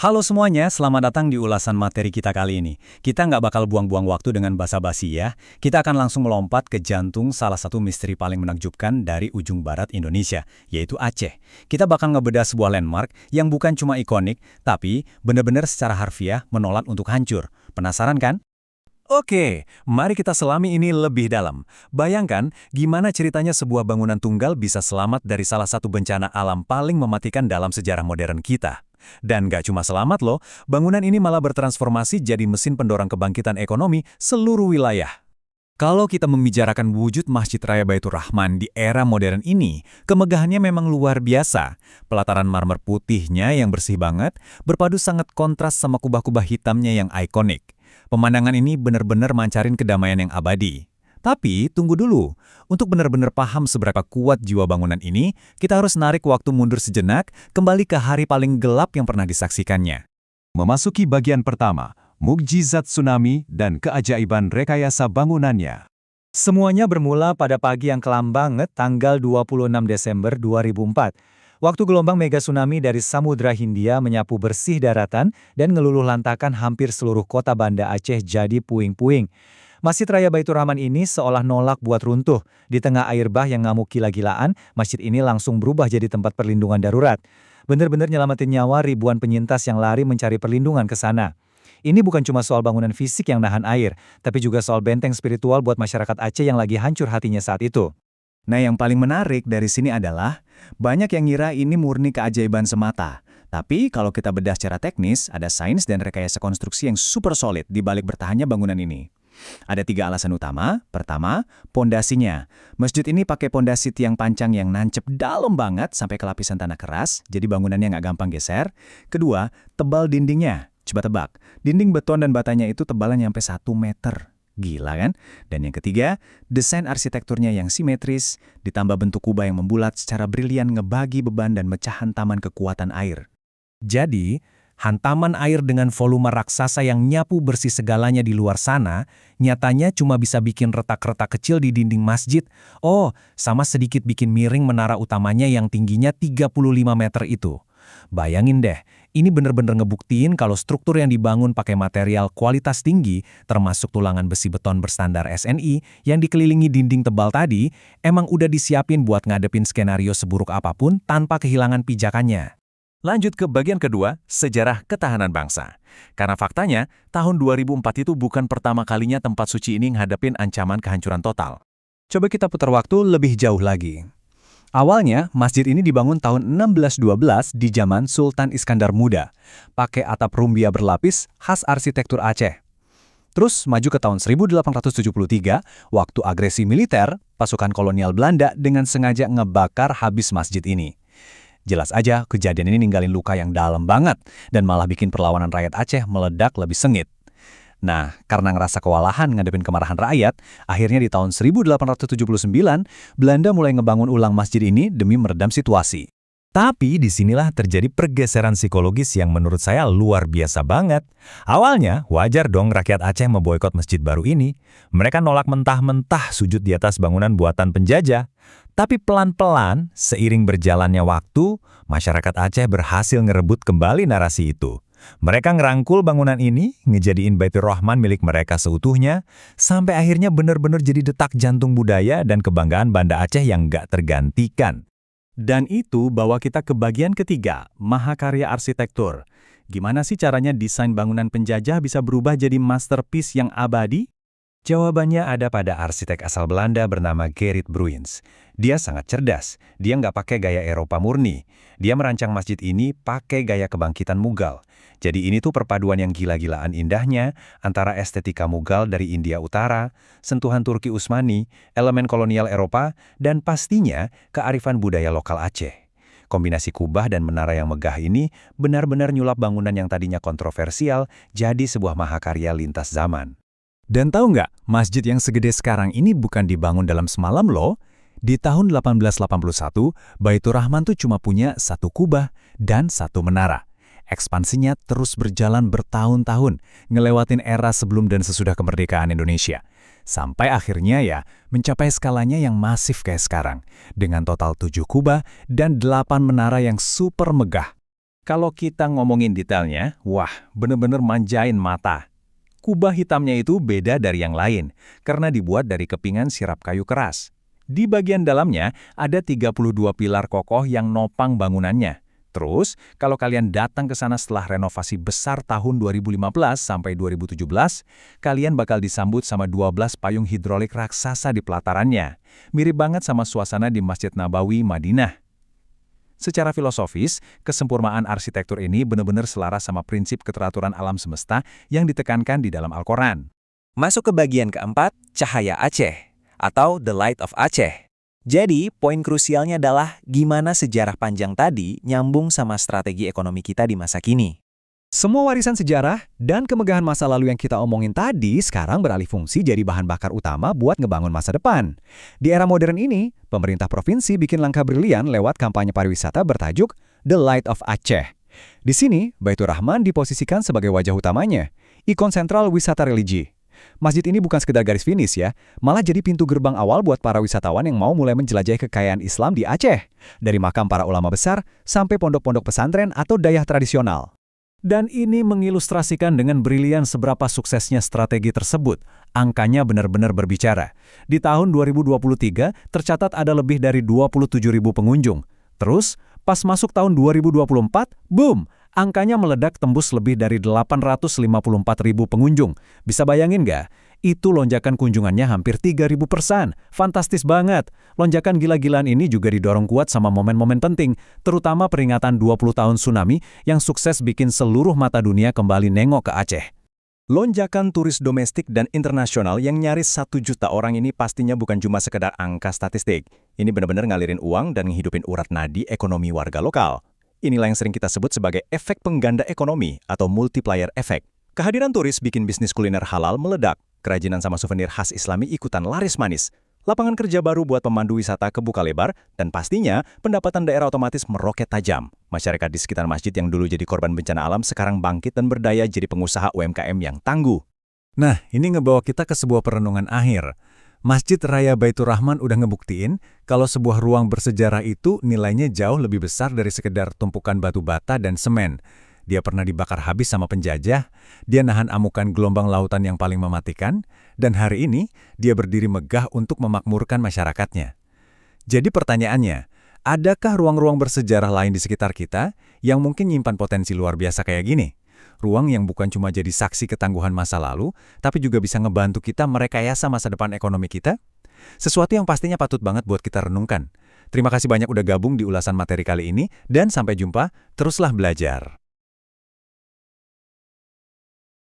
Halo semuanya, selamat datang di ulasan materi kita kali ini. Kita nggak bakal buang-buang waktu dengan basa-basi ya. Kita akan langsung melompat ke jantung salah satu misteri paling menakjubkan dari ujung barat Indonesia, yaitu Aceh. Kita bakal ngebedah sebuah landmark yang bukan cuma ikonik, tapi benar-benar secara harfiah menolak untuk hancur. Penasaran kan? Oke, mari kita selami ini lebih dalam. Bayangkan gimana ceritanya sebuah bangunan tunggal bisa selamat dari salah satu bencana alam paling mematikan dalam sejarah modern kita. Dan gak cuma selamat loh, bangunan ini malah bertransformasi jadi mesin pendorong kebangkitan ekonomi seluruh wilayah. Kalau kita membicarakan wujud Masjid Raya Baitur Rahman di era modern ini, kemegahannya memang luar biasa. Pelataran marmer putihnya yang bersih banget, berpadu sangat kontras sama kubah-kubah hitamnya yang ikonik. Pemandangan ini benar-benar mancarin kedamaian yang abadi. Tapi, tunggu dulu. Untuk benar-benar paham seberapa kuat jiwa bangunan ini, kita harus narik waktu mundur sejenak, kembali ke hari paling gelap yang pernah disaksikannya. Memasuki bagian pertama, mukjizat tsunami dan keajaiban rekayasa bangunannya. Semuanya bermula pada pagi yang kelam banget tanggal 26 Desember 2004. Waktu gelombang mega tsunami dari Samudra Hindia menyapu bersih daratan dan ngeluluh lantakan hampir seluruh kota Banda Aceh jadi puing-puing. Masjid Raya Baitur Rahman ini seolah nolak buat runtuh. Di tengah air bah yang ngamuk gila-gilaan, masjid ini langsung berubah jadi tempat perlindungan darurat. Bener-bener nyelamatin nyawa ribuan penyintas yang lari mencari perlindungan ke sana. Ini bukan cuma soal bangunan fisik yang nahan air, tapi juga soal benteng spiritual buat masyarakat Aceh yang lagi hancur hatinya saat itu. Nah, yang paling menarik dari sini adalah banyak yang ngira ini murni keajaiban semata. Tapi kalau kita bedah secara teknis, ada sains dan rekayasa konstruksi yang super solid di balik bertahannya bangunan ini. Ada 3 alasan utama. Pertama, pondasinya. Masjid ini pakai pondasi tiang pancang yang nancep dalam banget sampai ke lapisan tanah keras, jadi bangunannya nggak gampang geser. Kedua, tebal dindingnya. Coba tebak, dinding beton dan batanya itu tebalnya nyampe 1 meter. Gila kan? Dan yang ketiga, desain arsitekturnya yang simetris, ditambah bentuk kubah yang membulat secara brilian ngebagi beban dan mecah hantaman kekuatan air. Jadi, hantaman air dengan volume raksasa yang nyapu bersih segalanya di luar sana, nyatanya cuma bisa bikin retak-retak kecil di dinding masjid. Oh, sama sedikit bikin miring menara utamanya yang tingginya 35 meter itu. Bayangin deh, ini bener-bener ngebuktiin kalau struktur yang dibangun pakai material kualitas tinggi, termasuk tulangan besi beton berstandar SNI, yang dikelilingi dinding tebal tadi, emang udah disiapin buat ngadepin skenario seburuk apapun tanpa kehilangan pijakannya. Lanjut ke bagian kedua, sejarah ketahanan bangsa. Karena faktanya, tahun 2004 itu bukan pertama kalinya tempat suci ini ngadepin ancaman kehancuran total. Coba kita putar waktu lebih jauh lagi. Awalnya, masjid ini dibangun tahun 1612 di zaman Sultan Iskandar Muda, pakai atap rumbia berlapis khas arsitektur Aceh. Terus maju ke tahun 1873, waktu agresi militer, pasukan kolonial Belanda dengan sengaja ngebakar habis masjid ini. Jelas aja, kejadian ini ninggalin luka yang dalam banget, dan malah bikin perlawanan rakyat Aceh meledak lebih sengit. Nah, karena ngerasa kewalahan ngadepin kemarahan rakyat, akhirnya di tahun 1879, Belanda mulai ngebangun ulang masjid ini demi meredam situasi. Tapi disinilah terjadi pergeseran psikologis yang menurut saya luar biasa banget. Awalnya, wajar dong rakyat Aceh memboikot masjid baru ini. Mereka nolak mentah-mentah sujud di atas bangunan buatan penjajah. Tapi pelan-pelan, seiring berjalannya waktu, masyarakat Aceh berhasil ngerebut kembali narasi itu. Mereka ngerangkul bangunan ini, ngejadiin Baitur Rahman milik mereka seutuhnya, sampai akhirnya benar-benar jadi detak jantung budaya dan kebanggaan Banda Aceh yang gak tergantikan. Dan itu bawa kita ke bagian ketiga, mahakarya arsitektur. Gimana sih caranya desain bangunan penjajah bisa berubah jadi masterpiece yang abadi? Jawabannya ada pada arsitek asal Belanda bernama Gerrit Bruins. Dia sangat cerdas, dia nggak pakai gaya Eropa murni. Dia merancang masjid ini pakai gaya kebangkitan Mughal. Jadi ini tuh perpaduan yang gila-gilaan indahnya antara estetika Mughal dari India Utara, sentuhan Turki Utsmani, elemen kolonial Eropa, dan pastinya kearifan budaya lokal Aceh. Kombinasi kubah dan menara yang megah ini benar-benar nyulap bangunan yang tadinya kontroversial jadi sebuah mahakarya lintas zaman. Dan tahu nggak, masjid yang segede sekarang ini bukan dibangun dalam semalam loh. Di tahun 1881, Baitur Rahman tuh cuma punya 1 kubah dan 1 menara. Ekspansinya terus berjalan bertahun-tahun, ngelewatin era sebelum dan sesudah kemerdekaan Indonesia. Sampai akhirnya ya, mencapai skalanya yang masif kayak sekarang, dengan total 7 kubah dan 8 menara yang super megah. Kalau kita ngomongin detailnya, wah, bener-bener manjain mata. Kubah hitamnya itu beda dari yang lain, karena dibuat dari kepingan sirap kayu keras. Di bagian dalamnya, ada 32 pilar kokoh yang nopang bangunannya. Terus, kalau kalian datang ke sana setelah renovasi besar tahun 2015 sampai 2017, kalian bakal disambut sama 12 payung hidrolik raksasa di pelatarannya. Mirip banget sama suasana di Masjid Nabawi, Madinah. Secara filosofis, kesempurnaan arsitektur ini benar-benar selaras sama prinsip keteraturan alam semesta yang ditekankan di dalam Al-Quran. Masuk ke bagian keempat, cahaya Aceh, atau The Light of Aceh. Jadi, poin krusialnya adalah gimana sejarah panjang tadi nyambung sama strategi ekonomi kita di masa kini. Semua warisan sejarah dan kemegahan masa lalu yang kita omongin tadi sekarang beralih fungsi jadi bahan bakar utama buat ngebangun masa depan. Di era modern ini, pemerintah provinsi bikin langkah brilian lewat kampanye pariwisata bertajuk The Light of Aceh. Di sini, Baitur Rahman diposisikan sebagai wajah utamanya, ikon sentral wisata religi. Masjid ini bukan sekedar garis finish ya, malah jadi pintu gerbang awal buat para wisatawan yang mau mulai menjelajahi kekayaan Islam di Aceh. Dari makam para ulama besar sampai pondok-pondok pesantren atau dayah tradisional. Dan ini mengilustrasikan dengan brilian seberapa suksesnya strategi tersebut. Angkanya benar-benar berbicara. Di tahun 2023, tercatat ada lebih dari 27.000 pengunjung. Terus, pas masuk tahun 2024, boom! Angkanya meledak tembus lebih dari 854.000 pengunjung. Bisa bayangin nggak? Itu lonjakan kunjungannya hampir 3.000%. Fantastis banget. Lonjakan gila-gilaan ini juga didorong kuat sama momen-momen penting, terutama peringatan 20 tahun tsunami yang sukses bikin seluruh mata dunia kembali nengok ke Aceh. Lonjakan turis domestik dan internasional yang nyaris 1 juta orang ini pastinya bukan cuma sekedar angka statistik. Ini benar-benar ngalirin uang dan ngehidupin urat nadi ekonomi warga lokal. Inilah yang sering kita sebut sebagai efek pengganda ekonomi atau multiplier effect. Kehadiran turis bikin bisnis kuliner halal meledak. Kerajinan sama souvenir khas Islami ikutan laris manis. Lapangan kerja baru buat pemandu wisata kebuka lebar, dan pastinya pendapatan daerah otomatis meroket tajam. Masyarakat di sekitar masjid yang dulu jadi korban bencana alam sekarang bangkit dan berdaya jadi pengusaha UMKM yang tangguh. Nah, ini ngebawa kita ke sebuah perenungan akhir. Masjid Raya Baitur Rahman udah ngebuktiin kalau sebuah ruang bersejarah itu nilainya jauh lebih besar dari sekedar tumpukan batu bata dan semen. Dia pernah dibakar habis sama penjajah, dia nahan amukan gelombang lautan yang paling mematikan, dan hari ini dia berdiri megah untuk memakmurkan masyarakatnya. Jadi pertanyaannya, adakah ruang-ruang bersejarah lain di sekitar kita yang mungkin nyimpan potensi luar biasa kayak gini? Ruang yang bukan cuma jadi saksi ketangguhan masa lalu, tapi juga bisa ngebantu kita merekayasa masa depan ekonomi kita? Sesuatu yang pastinya patut banget buat kita renungkan. Terima kasih banyak udah gabung di ulasan materi kali ini, dan sampai jumpa, teruslah belajar.